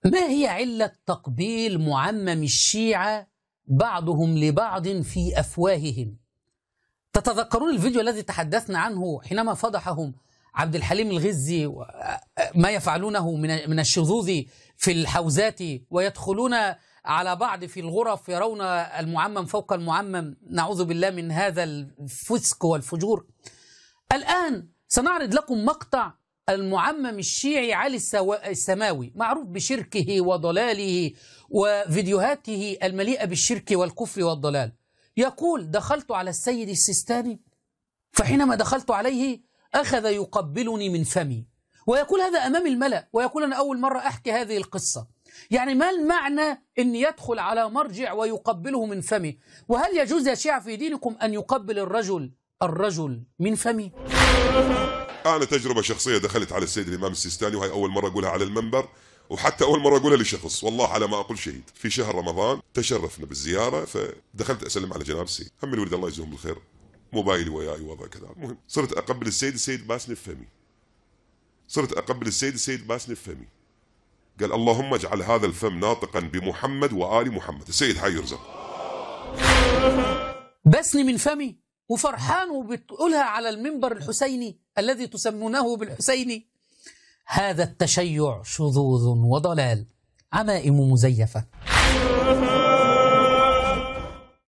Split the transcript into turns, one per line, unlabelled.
ما هي علة تقبيل معمم الشيعة بعضهم لبعض في أفواههم؟ تتذكرون الفيديو الذي تحدثنا عنه حينما فضحهم عبد الحليم الغزي ما يفعلونه من الشذوذ في الحوزات، ويدخلون على بعض في الغرف يرون المعمم فوق المعمم، نعوذ بالله من هذا الفسق والفجور. الآن سنعرض لكم مقطع المعمم الشيعي علي السماوي، معروف بشركه وضلاله وفيديوهاته المليئة بالشرك والكفر والضلال. يقول: دخلت على السيد السيستاني فحينما دخلت عليه أخذ يقبلني من فمي، ويقول هذا أمام الملأ، ويقول أنا أول مرة أحكي هذه القصة. يعني ما المعنى أن يدخل على مرجع ويقبله من فمه؟ وهل يجوز يا شيعة في دينكم أن يقبل الرجل من فمه؟
أنا تجربة شخصية، دخلت على السيد الإمام السيستاني، وهي أول مرة أقولها على المنبر، وحتى أول مرة أقولها لشخص، والله على ما أقول شهيد. في شهر رمضان تشرفنا بالزيارة، فدخلت أسلم على جناب السيد، هم الولد الله يجزيهم بالخير، موبايلي وياي وضع كذا. المهم صرت أقبل السيد باسني بفمي، صرت أقبل السيد باسني بفمي. قال: اللهم اجعل هذا الفم ناطقا بمحمد وآل محمد. السيد حي يرزق.
بسني من فمي وفرحان وبتقولها على المنبر الحسيني الذي تسمونه بالحسيني. هذا التشيع شذوذ وضلال، عمائم مزيفة.